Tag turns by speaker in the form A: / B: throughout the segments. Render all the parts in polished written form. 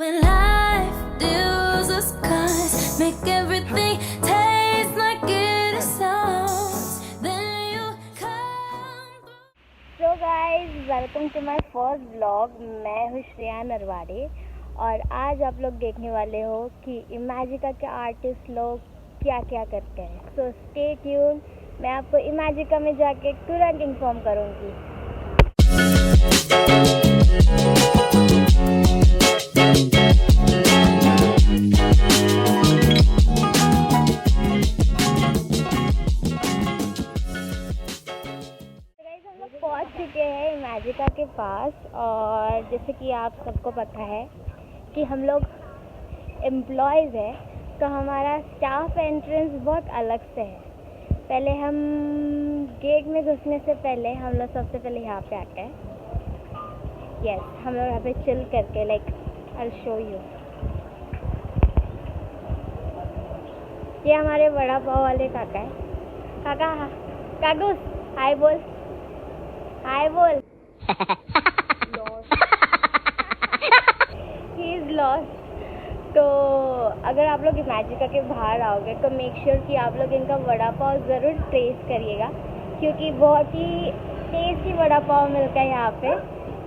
A: When life deals us cards, make everything taste like it sounds. Then you come.
B: So guys, welcome to my first vlog. मैं हूँ श्रेया नरवाड़े और आज आप लोग देखने वाले हो कि इमेजिका के आर्टिस्ट लोग क्या क्या करते हैं. So stay tune. मैं आपको इमेजिका में जाके तुरंत इन्फॉर्म करूँगी. पहुंच चुके हैं इमेजिका के पास और जैसे कि आप सबको पता है कि हम लोग एम्प्लॉयज़ हैं तो हमारा स्टाफ एंट्रेंस बहुत अलग से है. पहले हम गेट में घुसने से पहले हम लोग सबसे पहले यहाँ पे आते हैं. यस, हम लोग यहाँ पे चिल करके लाइक आई शो यू. ये हमारे वड़ा पाव वाले काका है. काका काकू हाय बोल. हाय बोल. He is lost. तो अगर आप लोग इमेजिका के बाहर आओगे तो मेक श्योर कि आप लोग इनका वड़ा पाव ज़रूर टेस्ट करिएगा क्योंकि बहुत ही टेस्टी वड़ा पाव मिलता है यहाँ पे.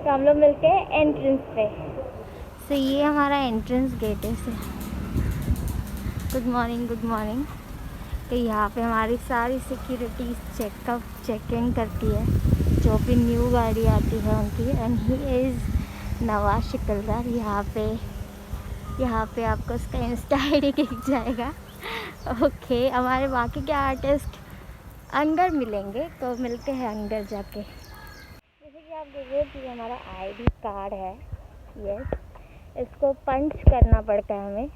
B: तो हम लोग मिलते हैं एंट्रेंस पे. सो ये हमारा एंट्रेंस गेट है. Good morning good morning. तो यहाँ पे हमारी सारी सिक्योरिटी चेकिंग करती है जो भी न्यू गाड़ी आती है उनकी. And he is Nawaz Shikaldar. यहाँ पे आपको उसका इंस्टा ID दिख जाएगा. ओके, हमारे बाकी के आर्टिस्ट अंदर मिलेंगे तो मिलते हैं अंदर जाके. जैसे कि आप देख रहे हो कि हमारा ID कार्ड है. यस, इसको पंच करना पड़ता है हमें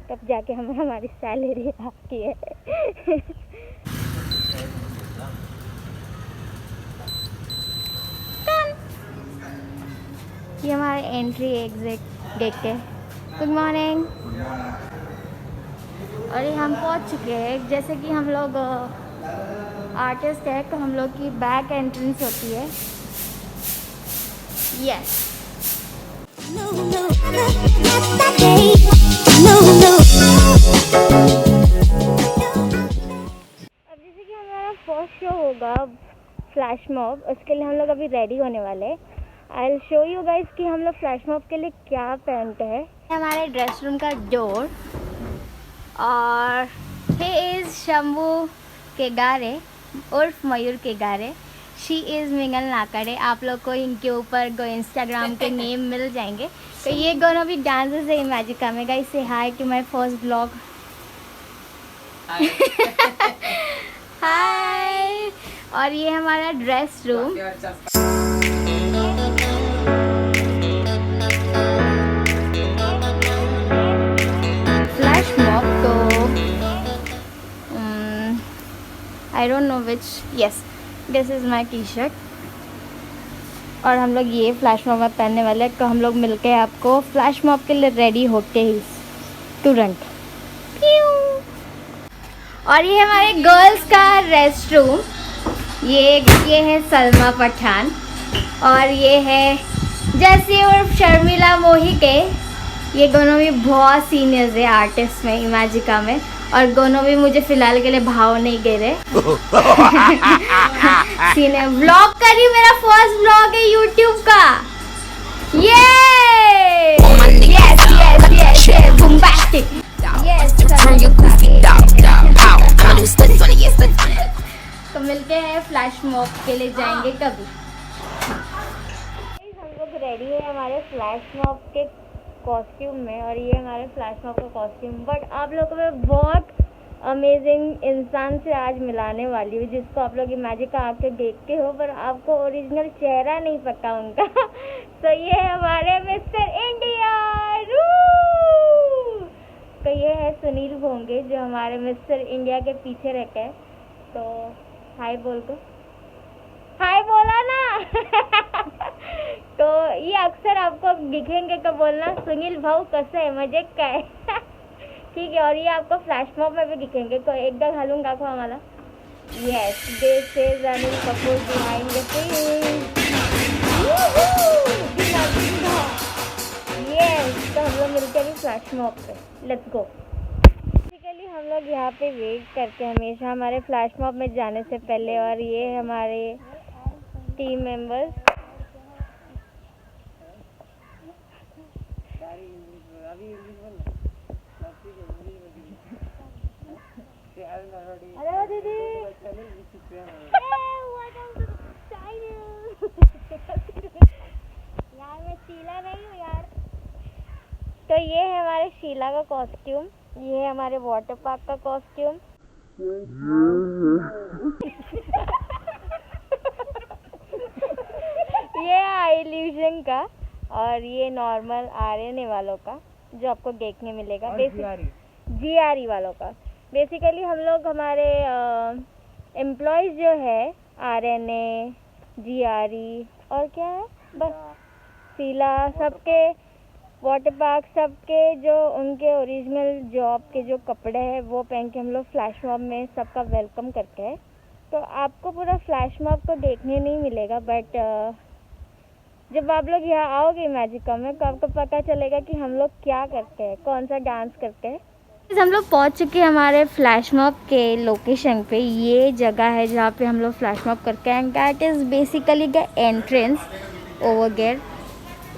B: तब जाके हमें हमारी सैलरी आती है. ये हमारे एंट्री एग्जिट गेट है. Good morning. और ये हम पहुंच चुके हैं. जैसे कि हम लोग आर्टिस्ट है तो हम लोग की बैक एंट्रेंस होती है. यस. अब जैसे कि हमारा फर्स्ट शो होगा फ्लैश मॉब, उसके लिए हम लोग अभी रेडी होने वाले हैं. I will show you guys कि हम लोग फ्लैश मॉब के लिए क्या पहनते हैं. हमारे ड्रेस रूम का डोर. और ही इज़ शंभू केगारे उर्फ मयूर केगारे. She is Mingal Nakade. आप लोग को इनके ऊपर इंस्टाग्राम के नेम मिल जाएंगे. तो ये दोनों भी डांसर्स है इमेजिका में. गाइस से hi to my first blog. Hi. और ये हमारा ड्रेस रूम. फ्लैश मॉब तो I don't know which. Yes, this is my t-shirt. और हम लोग ये फ्लैश मॉब में पहनने वाले हैं. तो हम लोग मिलके आपको फ्लैश मॉब के लिए रेडी होते ही तुरंत. और ये हमारे गर्ल्स का रेस्ट रूम. ये है सलमा पठान और ये है जैसी उर्फ शर्मिला मोहिके. ये दोनों भी बहुत सीनियर्स है आर्टिस्ट में इमेजिका में. और दोनों भी मुझे फिलहाल के लिए भाव नहीं दे रहे. सीनियर व्लॉग कर रही. मेरा फर्स्ट व्लॉग है यूट्यूब का. ये तो मिलते हैं फ्लैश मॉब के लिए जाएंगे कभी. हम लोग रेडी है हमारे फ्लैश मॉब के कॉस्ट्यूम में. और ये हमारे फ्लैश मॉब का कॉस्ट्यूम. बट आप लोगों को मैं बहुत अमेजिंग इंसान से आज मिलाने वाली हूँ जिसको आप लोग इमेजिका आके देखते हो पर आपको ओरिजिनल चेहरा नहीं पता उनका. तो ये है हमारे मिस्टर इंडिया. तो ये है सुनील भोंगे जो हमारे मिस्टर इंडिया के पीछे रहते हैं. तो हाय बोल को. हाय बोला ना. तो ये अक्सर आपको दिखेंगे तो बोलना सुनील भाऊ कैसे है, मजे का है. ठीक है. और ये आपको फ्लैश मॉब में भी दिखेंगे तो एकदम हलूंगा को हमारा. Yes, this is Anil Kapoor behind the scene. Yes, तो हम लोग मिलते हैं अभी फ्लैश मॉब पे। Let's go. बेसिकली हम लोग यहाँ पे वेट करते हैं हमेशा हमारे फ्लैश मॉब में जाने से पहले, और ये हमारे टीम मेंबर्स। हेलो दीदी। यार मैं शीला नहीं हूँ यार। तो ये है हमारे शीला का कॉस्ट्यूम, ये है हमारे वाटर पार्क का कॉस्ट्यूम। ये है इल्यूजन का, और ये नॉर्मल आरएनए वालों का जो आपको देखने मिलेगा। जीआरई वालों का। बेसिकली हम लोग हमारे एम्प्लॉयज़ जो है आरएनए, जीआरई और क्या है बस शीला, सबके वाटर पार्क सबके जो उनके ओरिजिनल जॉब के जो कपड़े हैं वो पहन के हम लोग फ्लैश मॉब में सबका वेलकम करते हैं। तो आपको पूरा फ्लैश मॉब तो देखने नहीं मिलेगा, बट जब आप लोग यहाँ आओगे मैजिका में तो आपको पता चलेगा कि हम लोग क्या करते हैं, कौन सा डांस करते हैं। हम लोग पहुँच चुके हैं हमारे फ्लैश मॉब के लोकेशन पे। ये जगह है जहाँ पे हम लोग फ्लैश मॉब करते हैं, and that is basically the entrance over there.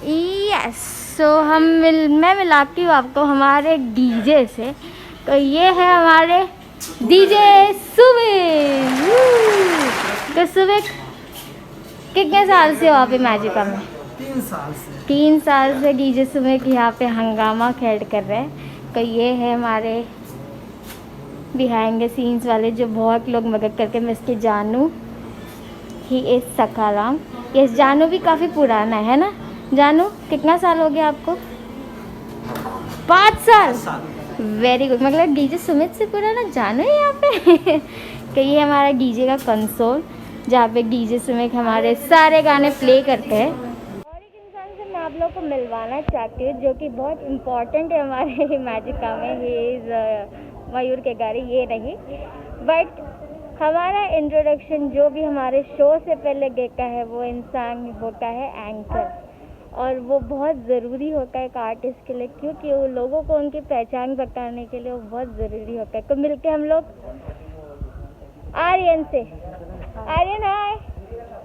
B: Yes, so मैं मिलाती हूँ आपको हमारे डीजे से। तो ये है हमारे डीजे सुमित। तो सुमित कितने साल से हो आप मैजिका में?
C: 3 साल से।
B: 3 साल से डीजे सुमित यहाँ पे हंगामा खेल कर रहे हैं। तो ये है हमारे बिहाइंड द सीन्स वाले जो बहुत लोग मदद करके, मिस्टर जानू, ही इज़ सकाराम। ये जानू भी काफ़ी पुराना है ना? जानू कितना साल हो गया आपको? 5 साल। वेरी गुड, मतलब डीजे सुमित से पुराना जानू है यहाँ पे। तो ये हमारा डीजे का कंसोल जहाँ पे डीजे सुमित हमारे सारे गाने प्ले करते हैं। और एक इंसान से मैं आप लोगों को मिलवाना चाहती हूँ जो कि बहुत इम्पोर्टेंट है हमारे मैजिका में। ही इज़ मयूर के गाड़ी, ये नहीं, बट हमारा इंट्रोडक्शन जो भी हमारे शो से पहले देखा है वो इंसान होता है एंकर, और वो बहुत ज़रूरी होता है एक आर्टिस्ट के लिए, क्योंकि वो लोगों को उनकी पहचान बताने के लिए वो बहुत ज़रूरी होता है। तो मिलके हम लोग आर्यन से। आर्यन, हाय।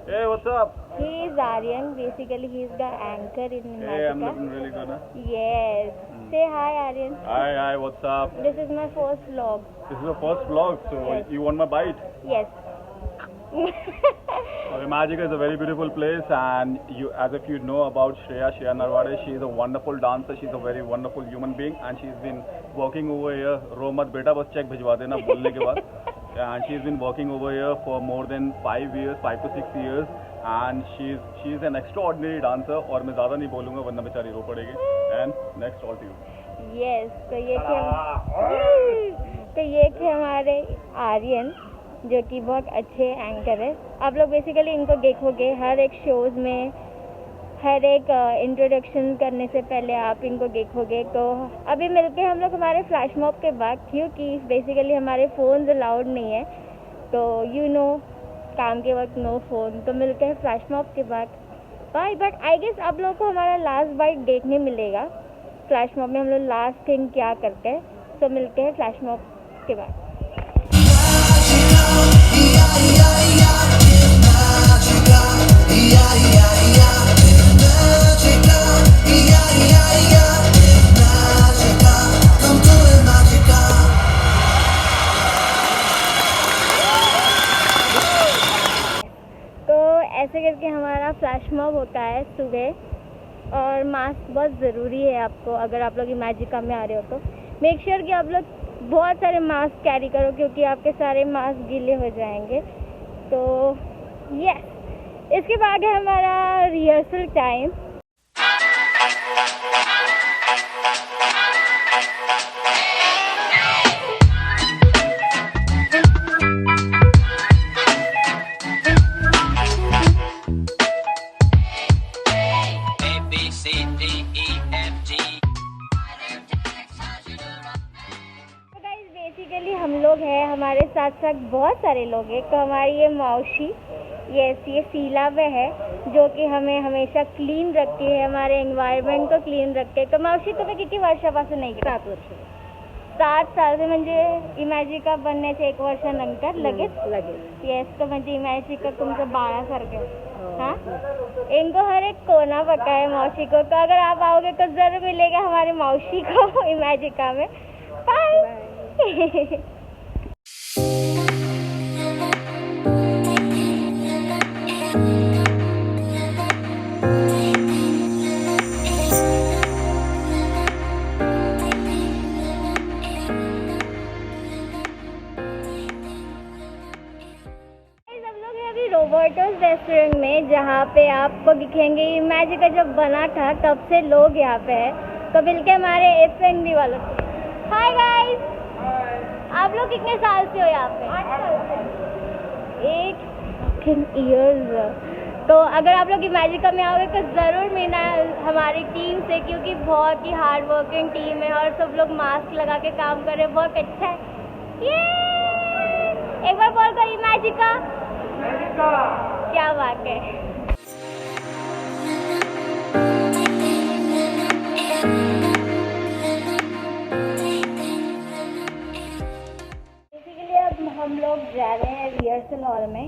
D: Hey, what's up?
B: He is Aryan. Basically, he is the anchor in Magica.
D: Hey, I'm looking really good, huh?
B: Yes. Say hi, Aryan.
D: Hi, what's up?
B: This is my first vlog.
D: This is the first vlog, so
B: Yes.
D: you want my bite?
B: Yes.
D: Okay, Magica is a very beautiful place, and as if you know about Shreya Narwade, she is a wonderful dancer. She's a very wonderful human being, and she's been working over here. रो मत बेटा, बस check भिजवा देना बोलने के बाद. And she's been working over here for more than 5 to 6 years, and she's an extraordinary dancer. और मैं ज़्यादा नहीं बोलूँगा वरना बेचारी रो पड़ेगी. And next all to you.
B: Yes. तो ये थे हमारे आर्यन जो कि बहुत अच्छे एंकर है। आप लोग बेसिकली इनको देखोगे हर एक शोज़ में, हर एक इंट्रोडक्शन करने से पहले आप इनको देखोगे। तो अभी मिलके हम लोग हमारे फ्लैश मॉब के बाद, क्योंकि बेसिकली हमारे फ़ोन्स अलाउड नहीं है, तो यू नो काम के वक्त नो फ़ोन। तो मिलते हैं फ्लैश मॉब के बाद। बाय। बट आई गेस आप लोगों को हमारा लास्ट बाइट देखने मिलेगा फ्लैश मॉब में, हम लोग लास्ट थिंग क्या करते हैं। तो मिलते हैं फ्लैश मॉब के बाद। ऐसे करके हमारा फ्लैश मॉब होता है सुबह। और मास्क बहुत ज़रूरी है आपको, अगर आप लोग मैजिका में आ रहे हो तो मेक श्योर कि आप लोग बहुत सारे मास्क कैरी करो, क्योंकि आपके सारे मास्क गीले हो जाएंगे। तो यस, इसके बाद है हमारा रिहर्सल टाइम। बेसिकली हम लोग हैं, हमारे साथ साथ बहुत सारे लोग हैं। तो हमारी ये मौसी यस, ये सीला में है जो कि हमें हमेशा क्लीन रखती है, हमारे एन्वायरमेंट को क्लीन रखते आहे. तर मावशी तुम्ही किती वर्षापासून नाही गेला?
C: 7 वर्ष
B: 7 साल से म्हणजे इमॅजिका बनण्याचे 1 वर्षानंतर लगेच.
C: लगेच.
B: येस, तो म्हणजे इमॅजिका तुमचं बाळासारखं आहे.
C: हो.
B: हाँ, इनको हर एक कोना पता है मौसी को. तो अगर आप आओगे तो जरूर मिलेगा हमारी मौसी को इमैजिका में. बाय. रोबोटोस रेस्टोरेंट में, जहाँ पे आपको दिखेंगे इमैजिका जब बना था तब से लोग यहाँ पे हैं. तो मिलके हमारे एफएनबी वालों से. हाय गाइस, आप लोग कितने साल से हो यहाँ पे? 8 साल से. 8 ईयर्स. तो अगर आप लोग इमैजिका में आओगे तो ज़रूर मिलना हमारी टीम से, क्योंकि बहुत ही हार्ड वर्किंग टीम है और सब लोग मास्क लगा के काम कर रहे हैं. बहुत अच्छा है. ये एक बार बोल कर इमैजिका. क्या बात है. बेसिकली अब हम लोग जा रहे हैं रिहर्सल हॉल में.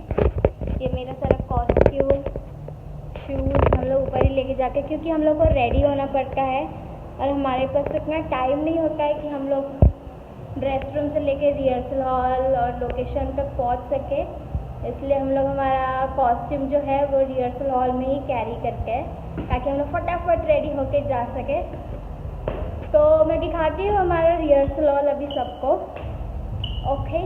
B: ये मेरा सारा कॉस्ट्यूम, शूज़ हम लोग ऊपर ही लेके जाके, क्योंकि हम लोग को रेडी होना पड़ता है और हमारे पास इतना टाइम नहीं होता है कि हम लोग ड्रेस रूम से लेके रिहर्सल हॉल और लोकेशन तक पहुंच सके. इसलिए हम लोग हमारा कॉस्ट्यूम जो है वो रिहर्सल हॉल में ही कैरी करके है, ताकि हम लोग फटाफट रेडी होके जा सके. तो मैं दिखाती हूँ हमारा रिहर्सल हॉल अभी सबको. ओके.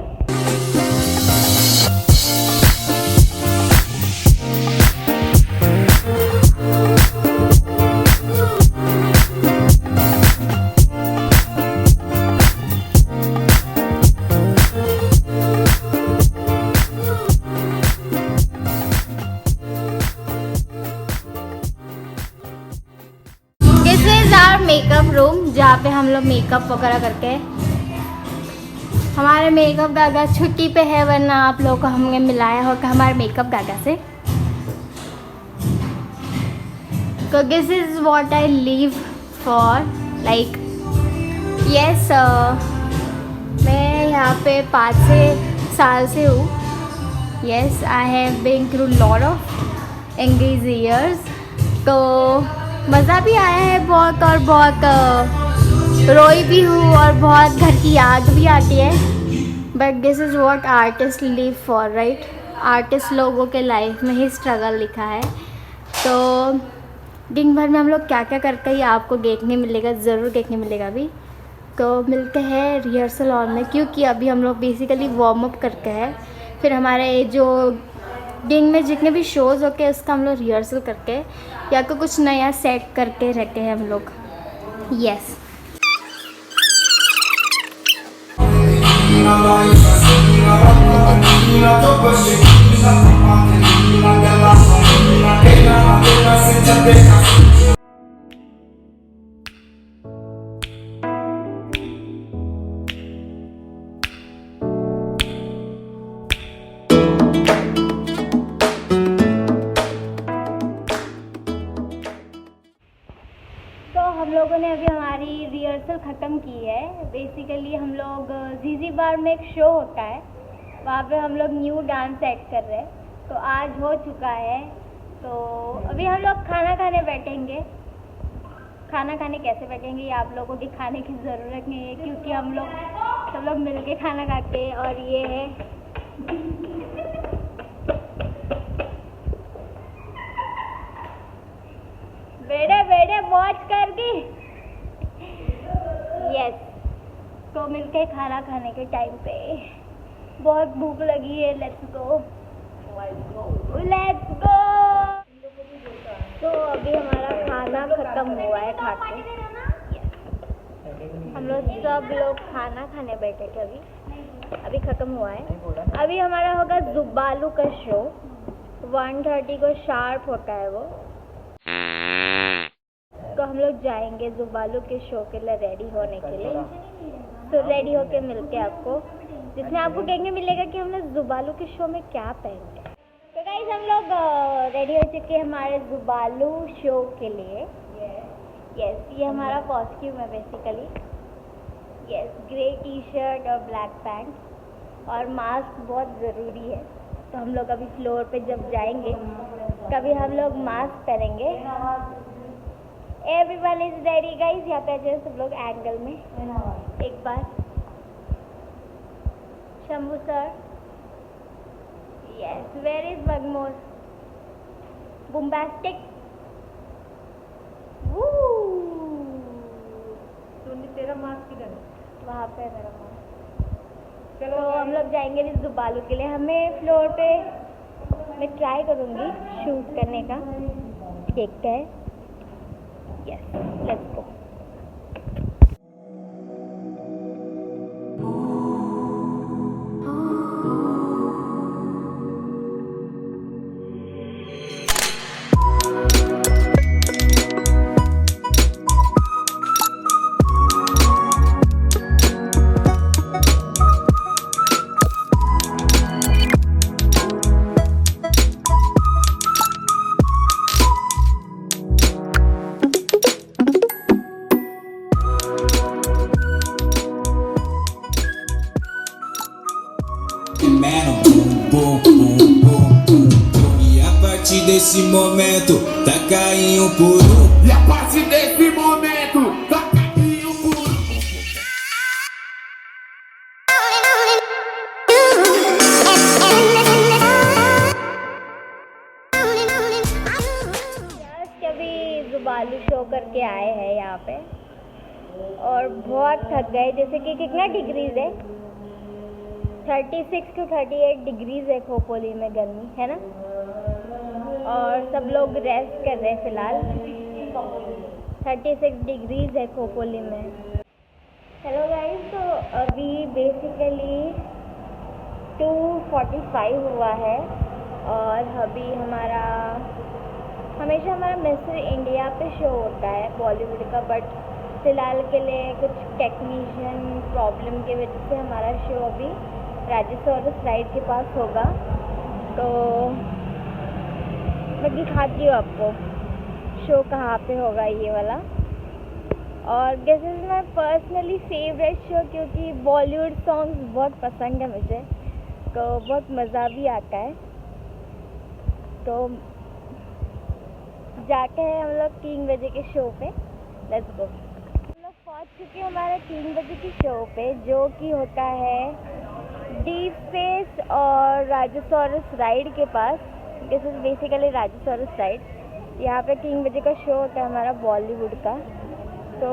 B: मेकअप रूम, जहाँ पे हम लोग मेकअप वगैरह करके. हमारे मेकअप गागा छुट्टी पे है, वरना आप लोगों को हमने मिलाया होगा हमारे मेकअप गागा से. तो this is what I live for. Like yes, मैं यहाँ पे 5 साल से हूँ. Yes, I have been through lot of engage years. तो मज़ा भी आया है बहुत, और बहुत रोई भी हूँ, और बहुत घर की याद भी आती है. But this is what artist live for, right. Artist लोगों के लाइफ में ही स्ट्रगल लिखा है. तो दिन भर में हम लोग क्या क्या करते हैं ये आपको देखने मिलेगा, ज़रूर देखने मिलेगा अभी. तो मिलते हैं रिहर्सल हॉल में, क्योंकि अभी हम लोग बेसिकली वार्म अप करके हैं. फिर हमारे जो दिन में जितने भी शोज़ होते हैं उसका हम लोग रिहर्सल करके या तो कुछ नया सेट करके रहते हैं हम लोग. यस. हम लोगों ने अभी हमारी रिहर्सल ख़त्म की है. बेसिकली हम लोग जीजी बार में एक शो होता है, वहाँ पे हम लोग न्यू डांस एक्ट कर रहे हैं. तो आज हो चुका है. तो अभी हम लोग खाना खाने बैठेंगे. खाना खाने कैसे बैठेंगे ये आप लोगों को दिखाने की ज़रूरत नहीं है, क्योंकि हम लोग सब लोग मिल के खाना खाते हैं. और ये है बेड़े बेड़े मौज कर दी. यस. तो मिलते हैं खाना खाने के टाइम पे. बहुत भूख लगी है. Let's go. तो अभी हमारा खाना ख़त्म हुआ है खा के. हम लोग सब लोग खाना खाने बैठे थे. अभी ख़त्म हुआ है. अभी हमारा होगा जुबालू का शो. 1:30 को शार्प होता है वो. तो हम लोग जाएंगे जुबालू के शो के लिए रेडी होने के लिए. तो रेडी होके मिलते हैं आपको, जिसमें आपको देखने मिलेगा कि हम लोग जुबालू के शो में क्या पहनते हैं. तो गाइस गाइस हम लोग रेडी हो चुके हैं हमारे जुबालू शो के लिए। यस, ये हमारा कॉस्ट्यूम है basically. Yes, grey T shirt और ब्लैक पैंट और मास्क बहुत ज़रूरी है। तो हम लोग अभी फ्लोर पे जब जाएंगे कभी हम लोग मास्क पहनेंगे। Everyone is ready guys. यहाँ पे आ जाओ सब लोग एंगल में एक बार। Shambhu sir, yes, where is Bagmore Bombastic.
C: तेरा मास्क किधर है?
B: वहाँ पे मेरा मास्क। तो हम लोग जाएंगे इस जुबालू के लिए। हमें फ्लोर पे मैं ट्राई करूँगी शूट करने का, देखते हैं। Yes, let's go.
E: E a partir desse momento, taca em um por um.
F: E a partir desse momento, tá caminho por
B: just अभी जुबालू शो करके आए हैं यहाँ पे और बहुत थक गए। जैसे कि कितना डिग्रीज है, 36 to 38 डिग्रीज है खोपोली में गर्मी, है ना। और सब लोग रेस्ट कर रहे हैं फिलहाल। 36 डिग्रीज है खोपोली में। हेलो गाइस, तो अभी बेसिकली 2:45 हुआ है और अभी हमेशा हमारा मिस्टर इंडिया पे शो होता है बॉलीवुड का, बट फ़िलहाल के लिए कुछ टेक्नीशियन प्रॉब्लम की वजह से हमारा शो अभी राजेसौरस राइड के पास होगा। तो मैं दिखाती हूँ आपको शो कहाँ पे होगा ये वाला। और this is my personally favourite show क्योंकि बॉलीवुड सॉन्ग्स बहुत पसंद है मुझे, तो बहुत मज़ा भी आता है। तो जाते हैं हम लोग 3 बजे के शो पे। लेट्स गो। हम लोग पहुँच चुके हैं हमारे 3 बजे की शो पे, जो कि होता है डीप स्पेस और राजेसौरस राइड के पास। This is basically Rajasaurus ride. यहाँ पे 3 बजे का शो होता है हमारा बॉलीवुड का। तो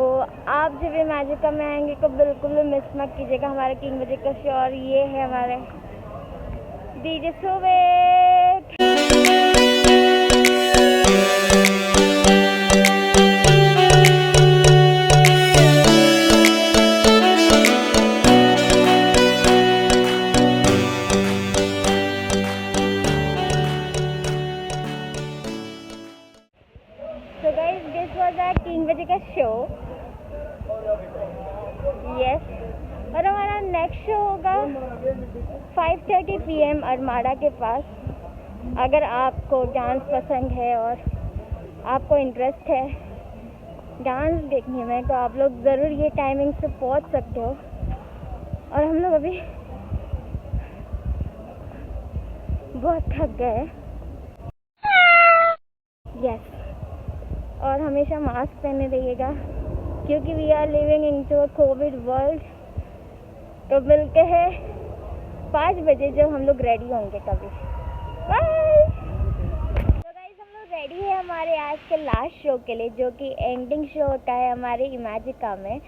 B: आप जब इमेजिका में आएंगे तो बिल्कुल भी मिस मत कीजिएगा हमारे 3 बजे का शो। और ये है हमारे DJ सुबेट। So guys, this was our 3 बजे का शो। यस, और हमारा नेक्स्ट शो होगा 5:30 PM अरमाड़ा के पास। अगर आपको डांस पसंद है और आपको इंटरेस्ट है डांस देखने में तो आप लोग ज़रूर ये टाइमिंग से पहुंच सकते हो। और हम लोग अभी बहुत थक गए। यस, और हमेशा मास्क पहने रहिएगा क्योंकि we are living in to a covid world. तो मिलते हैं 5 बजे जब हम लोग रेडी होंगे कभी। बाय। तो गाइस, हम लोग रेडी है हमारे आज के लास्ट शो के लिए, जो कि एंडिंग शो होता है हमारे इमेजिका में।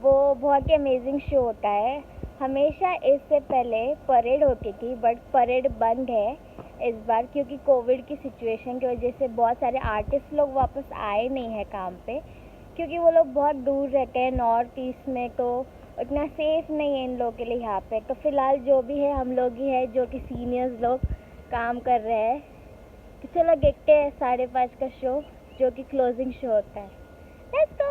B: वो बहुत ही अमेजिंग शो होता है। हमेशा इससे पहले परेड होती थी, बट परेड बंद है इस बार क्योंकि कोविड की सिचुएशन की वजह से बहुत सारे आर्टिस्ट लोग वापस आए नहीं हैं काम पे, क्योंकि वो लोग बहुत दूर रहते हैं नॉर्थ ईस्ट में, तो उतना सेफ़ नहीं है इन लोगों के लिए यहाँ पे। तो फ़िलहाल जो भी है हम लोग ही है जो कि सीनियर्स लोग काम कर रहे हैं। तो चलो देखते हैं 5:30 का शो, जो कि क्लोजिंग शो होता है। Let's go.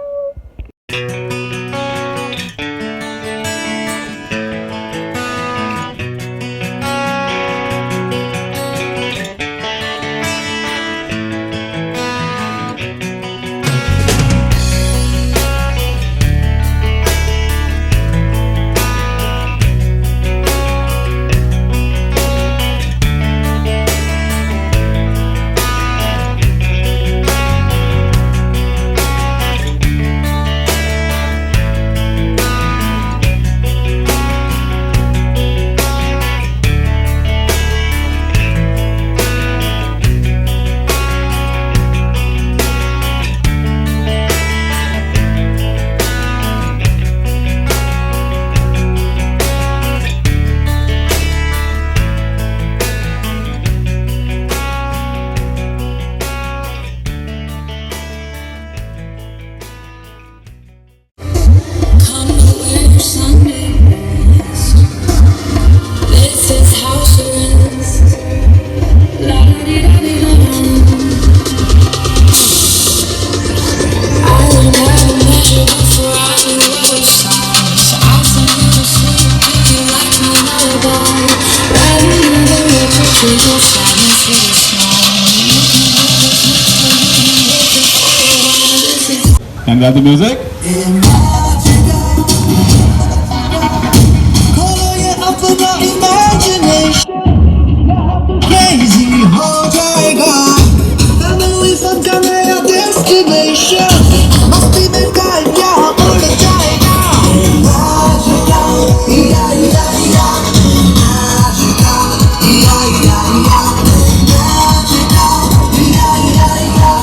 G: Trade your sadness for a smile.
F: And got the music?
G: Color it up with the imagination. Crazy हो जाएगा. Family fun का नया destination. मस्ती में time यहाँ उड़ जाएगा. Magical, yeah, yeah, yeah. Magical, yeah, yeah, yeah. Magical, yeah, yeah, yeah.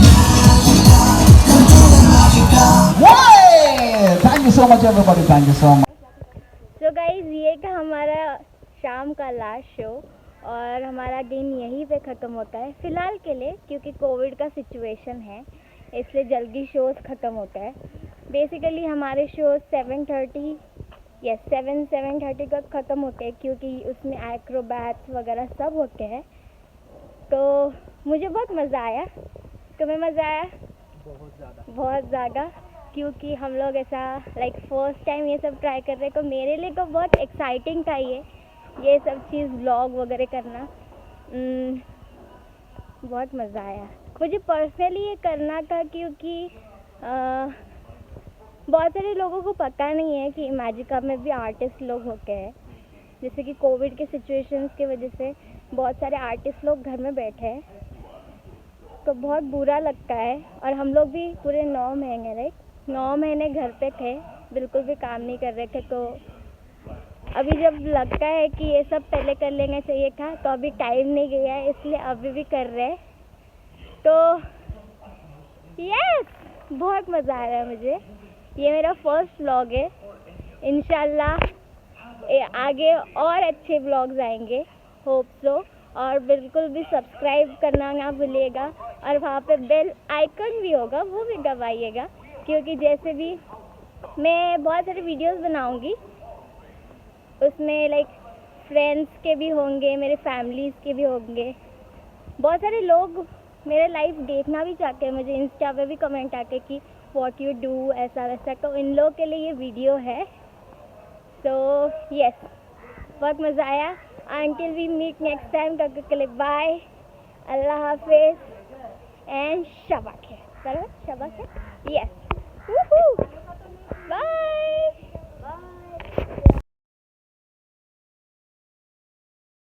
G: Magical, come to the magical.
H: Hey! Thank you so much everybody. Thank you so much.
B: So guys ये का हमारा शाम का लास्ट शो और हमारा दिन यहीं पे ख़त्म होता है फ़िलहाल के लिए, क्योंकि कोविड का सिचुएशन है इसलिए जल्दी शोज़ ख़त्म होता है. बेसिकली हमारे शो 7:30 तक ख़त्म होते हैं, क्योंकि उसमें एक्रोबैट्स वगैरह सब होते हैं. तो मुझे बहुत मज़ा आया. तुम्हें मज़ा आया? बहुत ज़्यादा, क्योंकि हम लोग ऐसा लाइक फर्स्ट टाइम ये सब ट्राई कर रहे हैं. तो मेरे लिए तो बहुत एक्साइटिंग था ये सब चीज़ व्लॉग वगैरह करना. बहुत मज़ा आया. मुझे पर्सनली ये करना था क्योंकि बहुत सारे लोगों को पता नहीं है कि इमेजिका में भी आर्टिस्ट लोग होते हैं. जैसे कि कोविड के सिचुएशंस की वजह से बहुत सारे आर्टिस्ट लोग घर में बैठे हैं, तो बहुत बुरा लगता है. और हम लोग भी पूरे 9 महीने घर पे थे, बिल्कुल भी काम नहीं कर रहे थे. तो अभी जब लगता है कि ये सब पहले कर लेना चाहिए था, तो अभी टाइम नहीं गया है, इसलिए अभी भी कर रहे हैं. तो यस, बहुत मज़ा आ रहा है मुझे. ये मेरा फर्स्ट व्लॉग है. इंशाल्लाह आगे और अच्छे व्लॉग्स आएंगे, होप सो. और बिल्कुल भी सब्सक्राइब करना ना भूलिएगा, और वहाँ पे बेल आइकन भी होगा, वो भी दबाइएगा, क्योंकि जैसे भी मैं बहुत सारे वीडियोस बनाऊंगी, उसमें लाइक फ्रेंड्स के भी होंगे, मेरे फैमिलीज़ के भी होंगे. बहुत सारे लोग मेरे लाइफ देखना भी चाहते हैं, मुझे इंस्टा पे भी कमेंट आते कि व्हाट यू डू, ऐसा वैसा. तो इन लोगों के लिए ये वीडियो है. तो यस, बहुत मज़ा आया. Until we meet next time, तब तक के लिए बाय, अल्लाह हाफिज़ एंड शबा खैर. बराबर, शबा खैर. Yes, bye.